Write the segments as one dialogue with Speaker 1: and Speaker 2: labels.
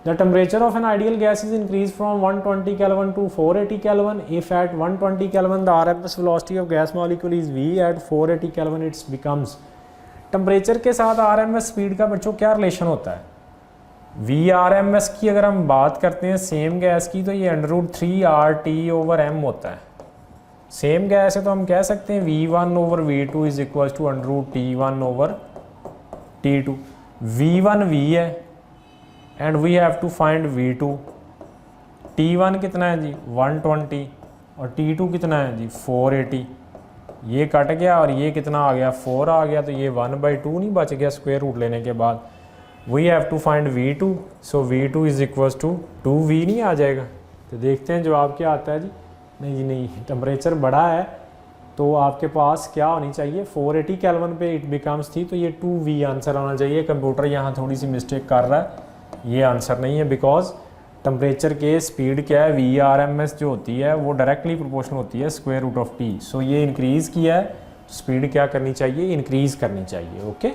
Speaker 1: The temperature of an ideal gas is increased from 120 Kelvin to 480 Kelvin. If at 120 Kelvin the RMS velocity of gas molecule is V, at 480 Kelvin it becomes. Temperature के साथ RMS speed का बच्चों क्या relation होता है? VRMS की अगर हम बात करते हैं सेम गैस की तो ये √3RT/m होता है। सेम गैस है तो हम कह सकते हैं V1/V2 is equal to √T1/T2। V1 V है and we have to find V2। T1 कितना है जी 120 और T2 कितना है जी 480। ये कट गया और ये कितना आ गया 4 आ गया, तो ये 1/2 नहीं बच गया स्क्वायर रूट लेने के बाद। We have to find V2, so V2 is equal to 2V नहीं आ जाएगा? तो देखते हैं जवाब क्या आता है जी। नहीं जी नहीं, टेम्परेचर बड़ा है तो आपके पास क्या होनी चाहिए 480 केल्विन पे इट बिकम्स थी, तो ये 2V आंसर आना चाहिए। कंप्यूटर यहाँ थोड़ी सी मिस्टेक कर रहा है, ये आंसर नहीं है बिकॉज टेम्परेचर के स्पीड क्या है VRMS जो होती है वो डायरेक्टली प्रोपोर्शनल होती है स्क्वायर रूट ऑफ T। सो ये इंक्रीज़ किया है, स्पीड क्या करनी चाहिए इंक्रीज़ करनी चाहिए। ओके,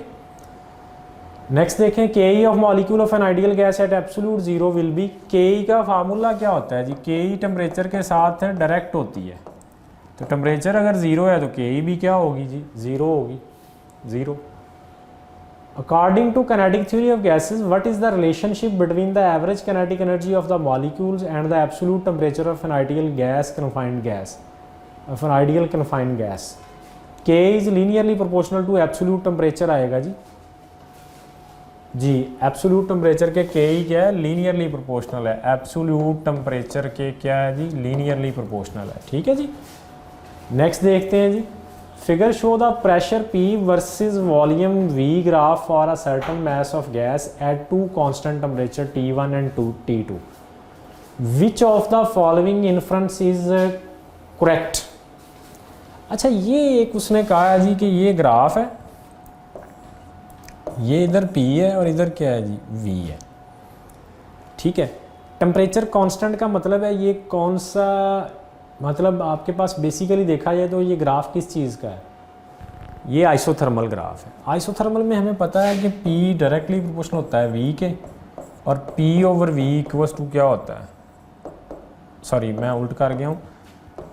Speaker 1: नेक्स्ट देखें Ke of molecule of an ideal gas at absolute zero will be. Ke का फार्मूला क्या होता है जी? Ke टेम्परेचर के साथ डायरेक्ट होती है, तो टेम्परेचर अगर ज़ीरो है तो Ke भी क्या होगी जी ज़ीरो होगी, zero. According to kinetic theory of gases, what is the relationship between the average kinetic energy of the molecules and the absolute temperature of an ideal gas confined gas? Of an ideal confined gas, K is linearly proportional to absolute temperature आएगा जी। जी absolute temperature के Ke क्या है linearly proportional है, absolute temperature के क्या है जी linearly proportional है। ठीक है जी, नेक्स्ट देखते हैं जी। Figure show the pressure P versus volume V graph for a certain mass of gas at two constant temperature T1 and T2। Which of the following inference is correct? अच्छा, ये एक उसने कहा है जी कि ये ग्राफ है, ये इधर P है और इधर क्या है जी V है। ठीक है, टेम्परेचर कांस्टेंट का मतलब है ये कौन सा, मतलब आपके पास बेसिकली देखा जाए तो ये ग्राफ किस चीज़ का है? ये आइसोथर्मल ग्राफ है। आइसोथर्मल में हमें पता है कि P डायरेक्टली प्रोपोर्शनल होता है V के, और P/V इक्वल्स टू क्या होता है, सॉरी मैं उल्ट कर गया हूँ,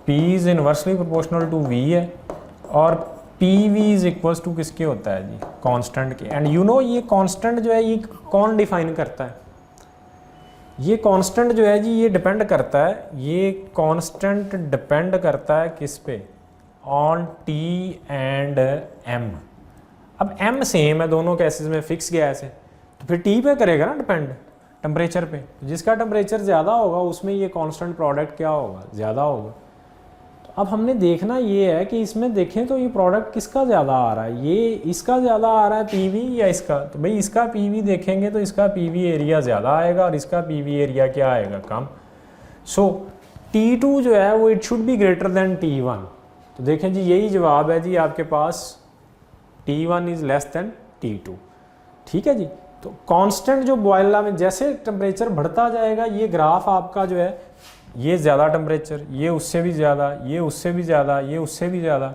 Speaker 1: P is inversely proportional to V है और PV इज इक्वल्स टू किसके होता है जी कांस्टेंट के। एंड यू नो ये कांस्टेंट जो है ये कौन डिफाइन करता है? ये कांस्टेंट जो है जी ये डिपेंड करता है, ये कांस्टेंट डिपेंड करता है किस पे? On T and M। अब M सेम है दोनों केसेस में, फिक्स गैस है, तो फिर T पे करेगा ना डिपेंड, टेम्परेचर पे। जिसका टेम्परेचर ज़्यादा होगा उसमें ये कांस्टेंट प्रोडक्ट क्या होगा ज़्यादा होगा। तो अब हमने देखना ये है कि इसमें देखें तो ये प्रोडक्ट किसका ज़्यादा आ रहा है, ये इसका ज़्यादा आ रहा है PV या इसका? तो भाई इसका PV देखेंगे तो इसका PV एरिया ज़्यादा आएगा और इसका PV एरिया क्या आएगा कम। सो T2 जो है वो it should be greater than T1। तो देखें जी यही जवाब है जी आपके पास, T1 is less than T2। ठीक है जी, तो कांस्टेंट जो बॉयलर में जैसे टेम्परेचर बढ़ता जाएगा ये ग्राफ आपका जो है ये ज़्यादा टेम्परेचर, ये उससे भी ज़्यादा, ये उससे भी ज़्यादा, ये उससे भी ज़्यादा।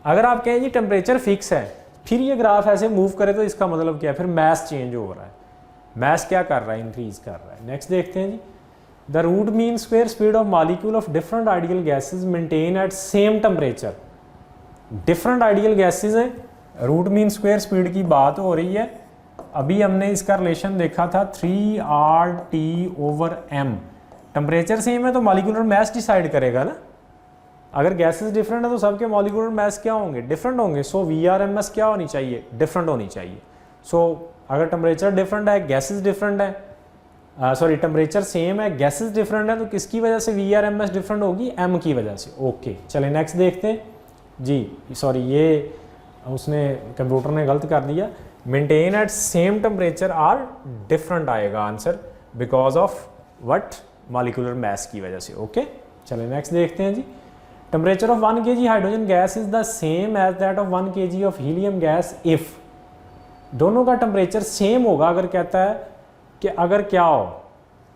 Speaker 1: अगर आप कहें जी टेम्परेचर फिक्स है फिर ये ग्राफ ऐसे मूव करे तो इसका मतलब क्या है? फिर मैस चेंज हो रहा है, मैस क्या कर रहा है इंक्रीज कर रहा है। नेक्स्ट देखते हैं जी। The root mean square speed of molecule of different ideal gases maintain at same temperature. Different ideal gases हैं, रूट मीन स्क्वायर स्पीड की बात हो रही है। अभी हमने इसका रिलेशन देखा था 3RT/m। टेम्परेचर सेम है तो मॉलिक्यूलर मास डिसाइड करेगा ना। अगर गैसेस डिफरेंट है तो सबके मॉलिक्यूलर मास क्या होंगे? डिफरेंट होंगे। सो VRMS क्या होनी चाहिए? डिफरेंट होनी चाहिए। सो अगर टेम्परेचर डिफरेंट है, गैसेस डिफरेंट है, सॉरी टेम्परेचर सेम है, गैसेस डिफरेंट है, तो किसकी वजह से VRMS डिफरेंट होगी? M की वजह से। ओके चले नेक्स्ट देखते हैं जी। सॉरी ये उसने कंप्यूटर ने गलत कर दिया, maintain at same temperature are different आएगा answer because of what? Molecular mass की वजह से। ओके चले नेक्स्ट देखते हैं जी। Temperature of 1 kg hydrogen gas is the same as that of 1 kg of helium gas if. दोनों का टेम्परेचर सेम होगा अगर कहता है कि अगर क्या हो,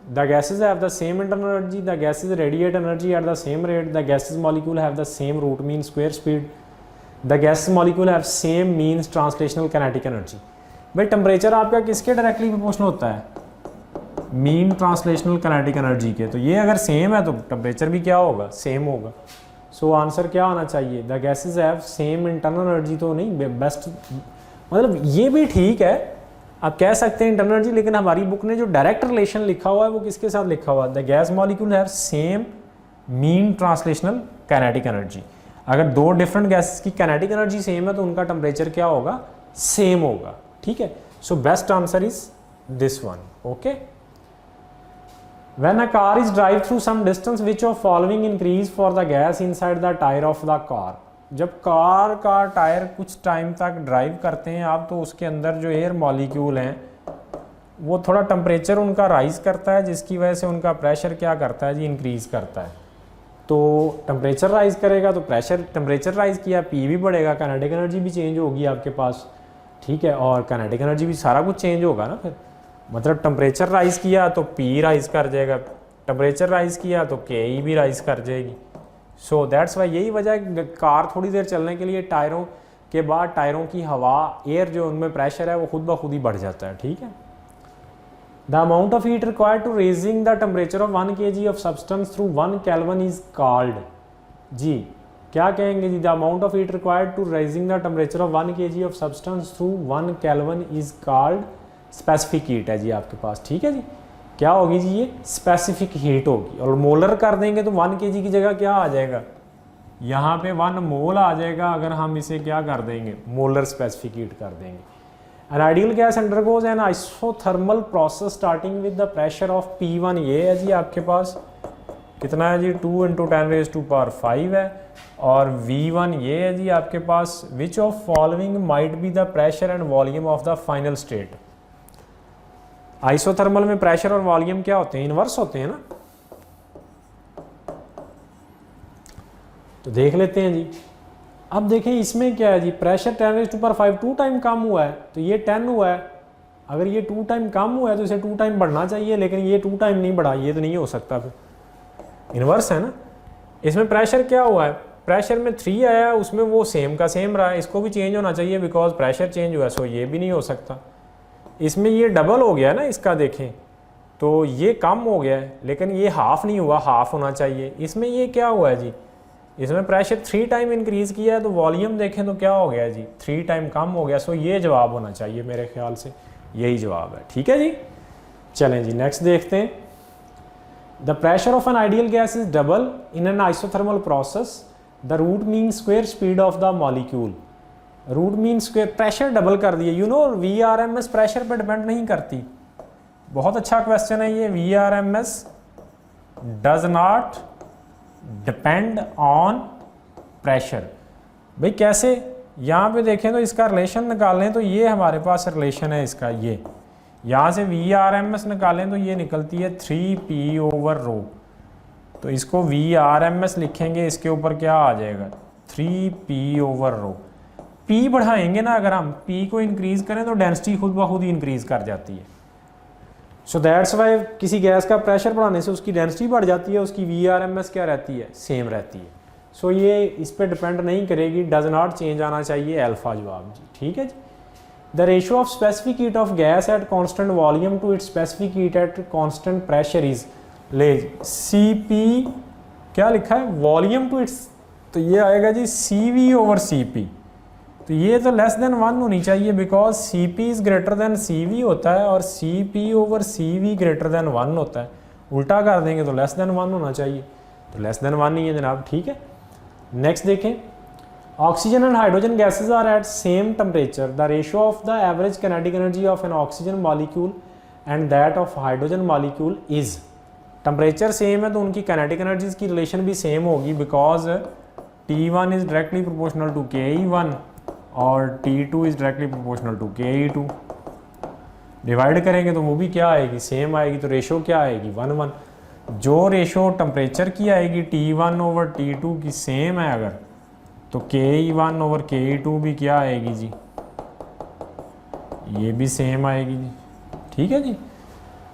Speaker 1: the gases have the same internal energy, the gases radiate energy at the same rate, the gases molecule have the same root mean square speed, the gases molecule have same means translational kinetic energy. भाई temperature आपका किसके directly proportional होता है? Mean translational kinetic energy के। तो ये अगर same है तो टेम्परेचर भी क्या होगा, सेम होगा। सो आंसर क्या आना चाहिए, the gases have same internal energy. तो नहीं, बेस्ट मतलब ये भी ठीक है, आप कह सकते हैं इंटरनल एनर्जी, लेकिन हमारी बुक ने जो डायरेक्ट रिलेशन लिखा हुआ है वो किसके साथ लिखा हुआ है, the gas molecule have same mean translational kinetic energy. अगर दो डिफरेंट गैसेस की काइनेटिक एनर्जी सेम है तो उनका टेम्परेचर क्या होगा, सेम होगा। ठीक है, so best answer is this one. Okay, when a car is drive through some distance which of following increase for the gas inside the tire of the car। जब car का tyre कुछ time तक drive करते हैं आप, तो उसके अंदर जो एयर मॉलिक्यूल हैं वो थोड़ा टेम्परेचर उनका राइज करता है, जिसकी वजह से उनका प्रेशर क्या करता है जी, इंक्रीज करता है। तो टेम्परेचर राइज करेगा तो प्रेशर, टेम्परेचर राइज किया, पी भी बढ़ेगा, काइनेटिक एनर्जी भी चेंज होगी आपके पास। ठीक है, और काइनेटिक एनर्जी भी, सारा कुछ चेंज होगा ना फिर। मतलब टेम्परेचर राइज किया तो पी राइज कर जाएगा, टेम्परेचर राइज किया तो के ई भी राइज कर जाएगी। सो दैट्स वाई, यही वजह है कार थोड़ी देर चलने के लिए टायरों के बाद टायरों की हवा, एयर जो उनमें प्रेशर है वो खुद ब खुद ही बढ़ जाता है। ठीक है, the amount of heat required to raising the temperature of 1 kg of substance through 1 Kelvin is called. जी क्या कहेंगे जी, the amount of heat required to raising the temperature of 1 kg of substance through 1 Kelvin is called specific heat है जी आपके पास। ठीक है जी, क्या होगी जी, ये स्पेसिफिक हीट होगी। और मोलर कर देंगे तो 1 kg की जगह क्या आ जाएगा, यहाँ पे 1 मोल आ जाएगा। अगर हम इसे क्या कर देंगे, मोलर स्पेसिफिक हीट कर देंगे। N ideal gas undergoes N isothermal process starting with the pressure of P1। ये है जी आपके पास कितना है जी, 2 × 10⁵ है। और V1 ये है जी आपके पास, which of following might be the pressure and volume of the final state. Isothermal में प्रेशर और वॉल्यूम क्या होते हैं, इनवर्स होते हैं ना। तो देख लेते हैं जी। अब देखें इसमें क्या है जी, प्रेशर 10⁵ 2 टाइम कम हुआ है तो ये 10 हुआ है। अगर ये 2 टाइम कम हुआ है तो इसे 2 टाइम बढ़ना चाहिए, लेकिन ये 2 टाइम नहीं बढ़ा, ये तो नहीं हो सकता, फिर इनवर्स है ना। इसमें प्रेशर क्या हुआ है, प्रेशर में 3 आया, उसमें वो सेम का सेम रहा है, इसको भी चेंज होना चाहिए बिकॉज प्रेशर चेंज हुआ है। सो ये भी नहीं हो सकता। इसमें ये डबल हो गया ना इसका, देखें तो ये कम हो गया है, लेकिन ये हाफ नहीं हुआ, हाफ होना चाहिए। इसमें ये क्या हुआ है जी, इसमें प्रेशर 3 टाइम इंक्रीज किया है तो वॉल्यूम देखें तो क्या हो गया जी, 3 टाइम कम हो गया। सो ये जवाब होना चाहिए, मेरे ख्याल से यही जवाब है। ठीक है जी, चलें जी नेक्स्ट देखते हैं। The pressure of an ideal gas is double in an isothermal process the root mean square speed of the molecule. Root mean square, pressure double कर दिए। यू नो VRMS प्रेशर पर डिपेंड नहीं करती। बहुत अच्छा question है ये। VRMS does not depend on pressure. भाई कैसे, यहाँ पे देखें तो इसका रिलेशन निकालें तो ये हमारे पास रिलेशन है इसका, ये यहाँ से VRMS निकालें तो ये निकलती है 3P/ρ। तो इसको VRMS लिखेंगे, इसके ऊपर क्या आ जाएगा, 3P/ρ। P बढ़ाएंगे ना, अगर हम P को इंक्रीज करें तो डेंसिटी खुद ब खुद ही इंक्रीज कर जाती है। सो दैट्स वाई किसी गैस का प्रेशर बढ़ाने से उसकी डेंसिटी बढ़ जाती है, उसकी VRMS क्या रहती है, सेम रहती है। सो ये इस पर डिपेंड नहीं करेगी, डज नॉट चेंज आना चाहिए अल्फा जवाब जी। ठीक है जी। The ratio of specific heat of gas at constant volume to its specific heat at constant pressure is, ले CP क्या लिखा है, वॉल्यूम टू इट्स, तो ये आएगा जी CV/CP। तो ये तो लेस देन 1 होनी चाहिए because CP is greater than CV होता है और CP/CV ग्रेटर देन 1 होता है। उल्टा कर देंगे तो लेस देन 1 होना चाहिए, तो लेस देन 1 नहीं है जनाब। ठीक है, नेक्स्ट देखें। Oxygen and hydrogen gases are at same temperature, the ratio of the average kinetic energy of an oxygen molecule and that of hydrogen molecule is. Temperature same है तो उनकी काइनेटिक एनर्जीज की रिलेशन भी same होगी because T1 is directly proportional to Ke1 और T2 is directly proportional to Ke2। Divide करेंगे तो वो भी क्या आएगी, सेम आएगी। तो रेशो क्या आएगी, 1:1। जो रेशो टेम्परेचर की आएगी T1/T2 की सेम है अगर, तो Ke1/Ke2 भी क्या आएगी जी, ये भी सेम आएगी जी। ठीक है जी।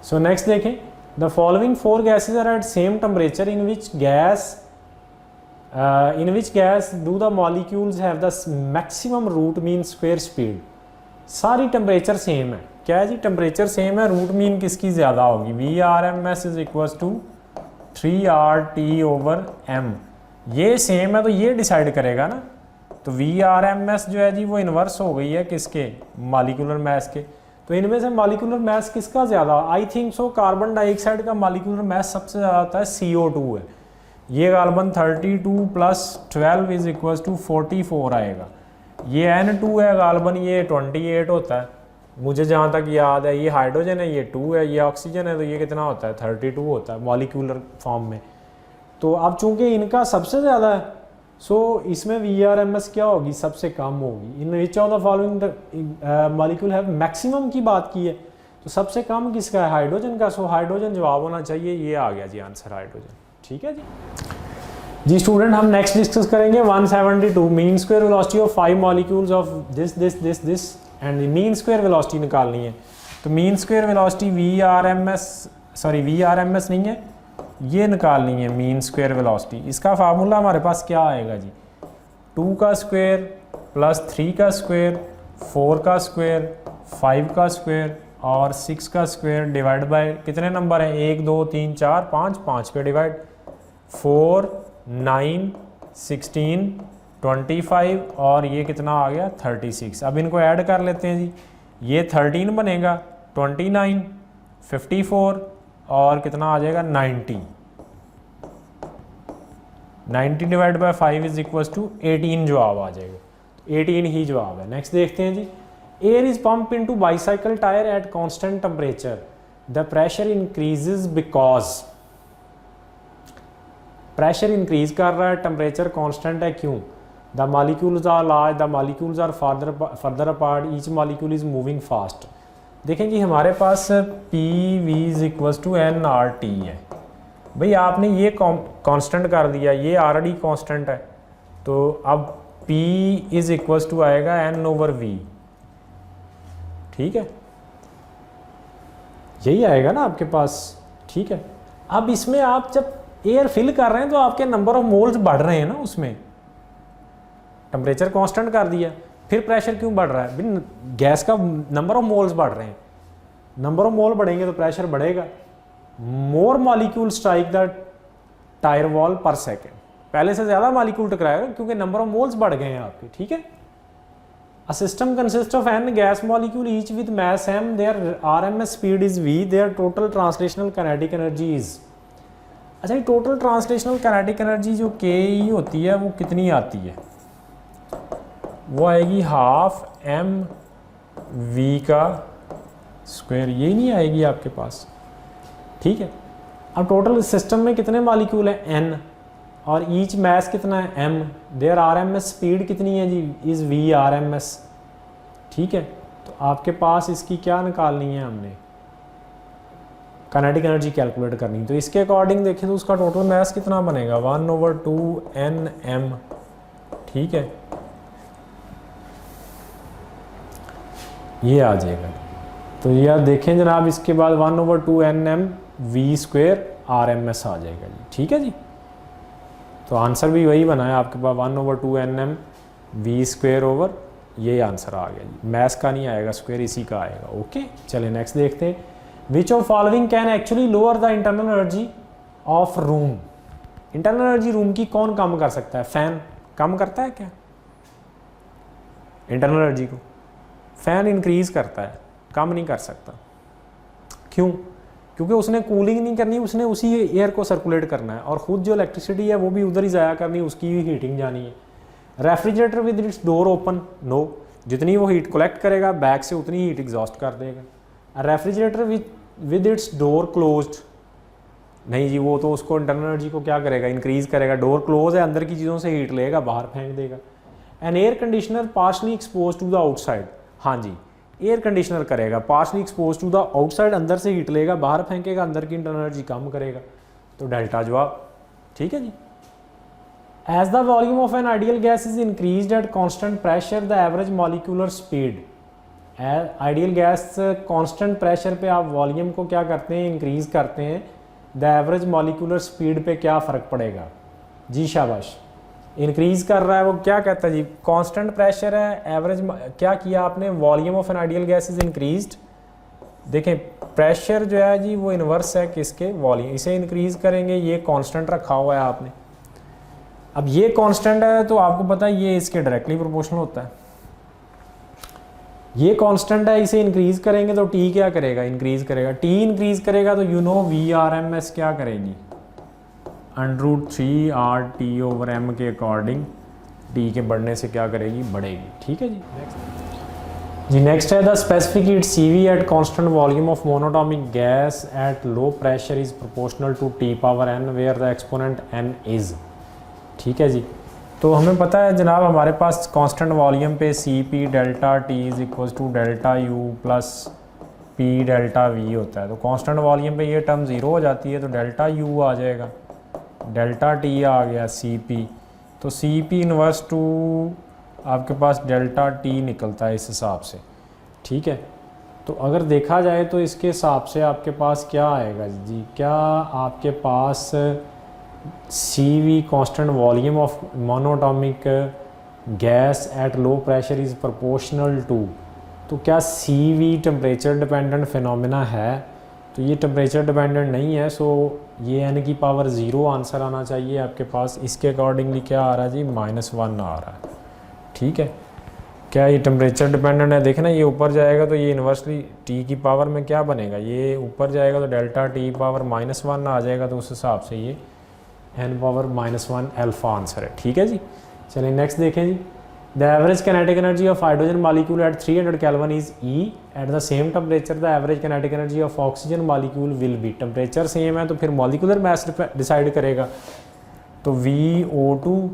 Speaker 1: सो नेक्स्ट देखें। The following 4 gases are at same temperature in which gas do the molecules have the maximum root mean square speed. सारी टेम्परेचर सेम है, क्या है जी, टेम्परेचर सेम है, रूट मीन किसकी ज़्यादा होगी, v r m s is equals to 3RT/m। ये सेम है तो ये डिसाइड करेगा ना। तो VRMS जो है जी वो इन्वर्स हो गई है किसके, मॉलिक्यूलर मास के। तो इनमें से मॉलिक्यूलर मास किसका ज़्यादा, I think so carbon dioxide का मॉलिक्यूलर मास सबसे ज़्यादा होता है, CO2 है। ये गालबन 32 + 12 इज इक्वल टू 44 आएगा। ये N2 है गालबन, ये 28 होता है मुझे जहाँ तक याद है। ये हाइड्रोजन है, ये 2 है, ये ऑक्सीजन है, तो ये कितना होता है, 32 होता है मॉलिक्यूलर फॉर्म में। तो अब चूंकि इनका सबसे ज़्यादा है, सो इसमें VRMS क्या होगी, सबसे कम होगी। In which of the following molecule have maximum की बात की है, तो सबसे कम किसका है, हाइड्रोजन का। सो हाइड्रोजन जवाब होना चाहिए, ये आ गया जी आंसर, हाइड्रोजन। ठीक है जी स्टूडेंट, हम नेक्स्ट डिस्कस करेंगे 172 mean square velocity of 5 molecules of this and mean square velocity निकालनी है। तो मीन स्क्वायर वेलोसिटी VRMS नहीं है, ये निकालनी है मीन स्क्वायर वेलोसिटी। इसका फार्मूला हमारे पास क्या आएगा जी, 2 का स्क्वायर प्लस 3 का स्क्वायर 4 का स्क्वायर 5 का स्क्वायर और 6 का स्क्वायर डिवाइड बाय कितने नंबर हैं, 1 2 3 4 5, 5 पे डिवाइड 4 9 16 25 और ये कितना आ गया 36। अब इनको ऐड कर लेते हैं जी, ये 13 बनेगा, 29 54 और कितना आ जाएगा 90 divide by 5 is equal to 18 जवाब आ जाएगा। 18 ही जवाब है। नेक्स्ट देखते हैं जी, air is pump into bicycle tyre at constant temperature, the pressure increases because, pressure increase कर रहा है, टेम्परेचर कांस्टेंट है, क्यों, the molecules are large, the molecules are further apart, each molecule is moving fast. देखें जी हमारे पास PV is equal to nRT है। भाई आपने ये कांस्टेंट कर दिया, ये ऑलरेडी कांस्टेंट है, तो अब P इज इक्वल टू आएगा N/V। ठीक है, यही आएगा ना आपके पास। ठीक है, अब इसमें आप जब एयर फिल कर रहे हैं तो आपके नंबर ऑफ मोल्स बढ़ रहे हैं ना, उसमें टेम्परेचर कांस्टेंट कर दिया, फिर प्रेशर क्यों बढ़ रहा है, भाई गैस का नंबर ऑफ मोल्स बढ़ रहे हैं, नंबर ऑफ मोल बढ़ेंगे तो प्रेशर बढ़ेगा। More molecule strike the tyre wall पर सेकेंड, पहले से ज़्यादा मॉलिक्यूल टकराएगा क्योंकि नंबर ऑफ मोल्स बढ़ गए हैं आपके। ठीक है, a system consist of n gas molecule each with mass m, there RMS speed is v, there total translational kinetic energy is. अच्छा, टोटल ट्रांसलेशनल काइनेटिक एनर्जी जो KE होती है वो कितनी आती है, वो आएगी ½ mv का स्क्वायर, यही नहीं आएगी आपके पास। ठीक है, अब टोटल सिस्टम में कितने मॉलिक्यूल हैं n और ईच मास कितना है m, देयर RMS स्पीड कितनी है जी, इज VRMS। ठीक है, तो आपके पास इसकी क्या निकालनी है, हमने काइनेटिक एनर्जी कैलकुलेट करनी है। तो इसके अकॉर्डिंग देखें तो उसका टोटल मास कितना बनेगा 1/2 nm। ठीक है, ये आ जाएगा। तो यह देखें जनाब, इसके बाद 1/2 nm v² RMS आ जाएगा जी। ठीक है जी, तो आंसर भी वही बना है आपके पास 1/2 nm v², ये आंसर आ गया जी, मैथ्स का नहीं आएगा, स्क्वायर इसी का आएगा। ओके, चलिए नेक्स्ट देखते हैं, विच of following can actually lower the internal energy of room. Internal energy room की कौन कम कर सकता है, फैन कम करता है क्या इंटरनल एनर्जी को, फैन इंक्रीज करता है, कम नहीं कर सकता। क्यों, क्योंकि उसने कूलिंग नहीं करनी, उसने उसी एयर को सर्कुलेट करना है और ख़ुद जो इलेक्ट्रिसिटी है वो भी उधर ही ज़ाया करनी, उसकी भी हीटिंग जानी है। Refrigerator with its door open, no, जितनी वो हीट कलेक्ट करेगा बैक से उतनी हीट एग्जॉस्ट कर देगा। Refrigerator with its door closed, नहीं जी, वो तो उसको इंटरनल एनर्जी को क्या करेगा, इंक्रीज़ करेगा, डोर क्लोज है, अंदर की चीज़ों से हीट लेगा, बाहर फेंक देगा। An air conditioner partially expose to the outside, हाँ जी, एयर कंडीशनर करेगा partially expose to the outside, अंदर से हीट लेगा, बाहर फेंकेगा, अंदर की इंटरनल एनर्जी कम करेगा, तो डेल्टा जवाब। ठीक है जी, as the volume of an ideal gas is increased at constant pressure the average molecular speed, ideal gas constant pressure पे आप वॉल्यूम को क्या करते हैं, इंक्रीज करते हैं, द एवरेज मॉलिक्यूलर स्पीड पे क्या फ़र्क पड़ेगा जी, शाबाश, इंक्रीज कर रहा है, वो क्या कहता है जी, कांस्टेंट प्रेशर है, एवरेज क्या किया आपने, volume of an ideal gas is increased देखें प्रेशर जो है जी वो इन्वर्स है किसके, वॉल्यूम। इसे इंक्रीज़ करेंगे, ये कांस्टेंट रखा हुआ है आपने। अब ये कांस्टेंट है तो आपको पता है ये इसके डायरेक्टली प्रोपोर्शनल होता है। ये कांस्टेंट है, इसे इंक्रीज़ करेंगे तो टी क्या करेगा, इंक्रीज़ करेगा। टी इंक्रीज़ करेगा तो यू नो VRMS क्या करेगी, √3RT/m के अकॉर्डिंग टी के बढ़ने से क्या करेगी, बढ़ेगी। ठीक है जी। नेक्स्ट है the specific heat CV at constant volume of monatomic gas at low pressure is proportional to T⁻n where the exponent n is. ठीक है जी। तो हमें पता है जनाब हमारे पास कांस्टेंट वॉल्यूम पे CP delta T is equal to delta U plus P delta V होता है। तो कांस्टेंट वॉल्यूम पे ये टर्म ज़ीरो हो जाती है तो डेल्टा U आ जाएगा, डेल्टा T आ गया CP, तो CP इनवर्स टू आपके पास डेल्टा T निकलता है इस हिसाब से। ठीक है। तो अगर देखा जाए तो इसके हिसाब से आपके पास क्या आएगा जी, क्या आपके पास CV constant volume of monatomic gas at low pressure is proportional to, तो क्या CV टेम्परेचर डिपेंडेंट फिनोमेना है, तो ये टेम्परेचर डिपेंडेंट नहीं है। सो ये n की पावर 0 आंसर आना चाहिए आपके पास। इसके अकॉर्डिंगली क्या आ रहा है जी, -1 आ रहा है। ठीक है। क्या ये टेम्परेचर डिपेंडेंट है, देखें ना ये ऊपर जाएगा तो ये इन्वर्सली T की पावर में क्या बनेगा, ये ऊपर जाएगा तो डेल्टा T पावर -1 आ जाएगा, तो उस हिसाब से ये n⁻⁻1 अल्फा आंसर है। ठीक है जी। चलिए नेक्स्ट देखें जी। The average kinetic energy of hydrogen molecule at 300 kelvin is E at the same temperature the average kinetic energy of oxygen molecule will be. Temperature same है तो फिर मॉलिक्यूलर मास डिसाइड करेगा, तो VO2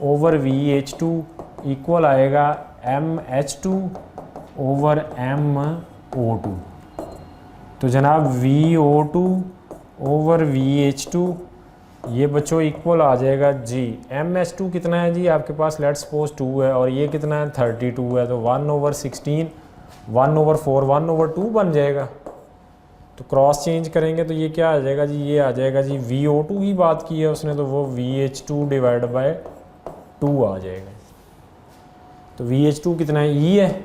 Speaker 1: ओवर VH2 इक्वल आएगा MH2 over MO2। तो जनाब VO2 over VH2 ये बच्चों इक्वल आ जाएगा जी, MH2 कितना है जी आपके पास, लेट्स सपोज 2 है और ये कितना है 32 है, तो 1/16 1/4 1/2 बन जाएगा। तो क्रॉस चेंज करेंगे तो ये क्या आ जाएगा जी, ये आ जाएगा जी VO2 की बात की है उसने तो वो VH2 डिवाइड बाय 2 आ जाएगा। तो VH2 कितना है, E है,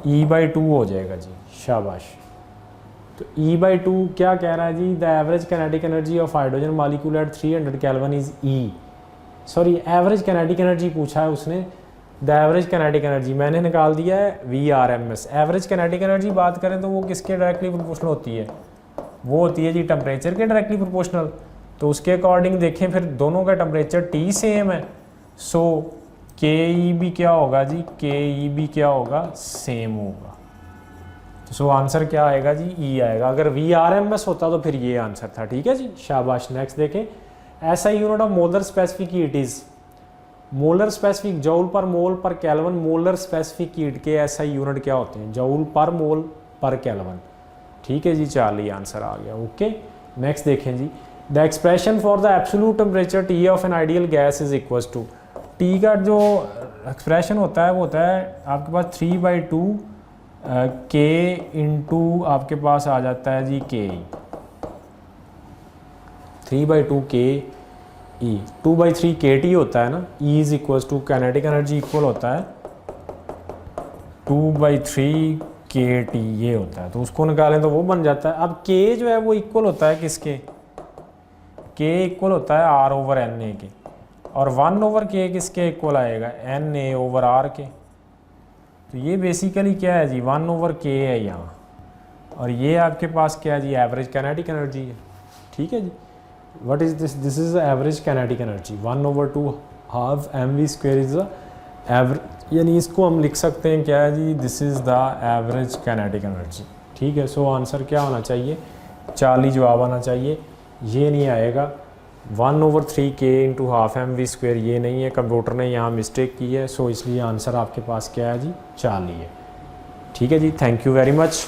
Speaker 1: E/2 हो जाएगा जी, शाबाश। तो E/2 क्या कह रहा है जी, the average kinetic energy of hydrogen molecule at 300 kelvin is E। Sorry average kinetic energy पूछा है उसने, द एवरेज काइनेटिक एनर्जी मैंने निकाल दिया है VRMS। एवरेज काइनेटिक एनर्जी बात करें तो वो किसके डायरेक्टली प्रोपोर्शनल होती है, वो होती है जी टेम्परेचर के डायरेक्टली प्रोपोर्शनल। तो उसके अकॉर्डिंग देखें फिर दोनों का टेम्परेचर T सेम है, सो KE भी क्या होगा जी, KE भी क्या होगा, सेम होगा। तो सो आंसर क्या आएगा जी, E आएगा। अगर VRMS होता तो फिर ये आंसर था। ठीक है जी, शाबाश। नेक्स्ट देखें। ऐसा unit of molar specific heat is, molar specific joule per mole पर केल्विन, मोलर स्पेसिफिक हीट के ऐसा यूनिट क्या होते हैं, जूल पर मोल पर केल्विन। ठीक है जी, 40 आंसर आ गया। ओके नेक्स्ट देखें जी। The expression for the absolute temperature T of an ideal gas is equal to, T का जो एक्सप्रेशन होता है वो होता है आपके पास 3/2 K इंटू आपके पास आ जाता है जी Ke, 3/2 KE, 2/3 KT होता है ना। E is equal to kinetic energy इक्वल होता है 2/3 KT ये होता है, तो उसको निकालें तो वो बन जाता है। अब K जो है वो इक्वल होता है किसके, K इक्वल होता है R/NA के, और 1/K किसके इक्वल आएगा, NA/R के। तो ये बेसिकली क्या है जी, 1/K है यहाँ, और ये आपके पास क्या है जी, एवरेज काइनेटिक एनर्जी है। ठीक है जी। What is this, this is average kinetic energy, 1/2 half mv² is the average, यानी इसको हम लिख सकते हैं क्या है जी, this is the average kinetic energy. ठीक है। सो आंसर क्या होना चाहिए, 40 जवाब आना चाहिए। ये नहीं आएगा, 1/3 K इंटू हाफ mv², ये नहीं है, कंप्यूटर ने यहाँ मिस्टेक की है। सो इसलिए आंसर आपके पास क्या है जी, 40 है। ठीक है जी, थैंक यू वेरी मच।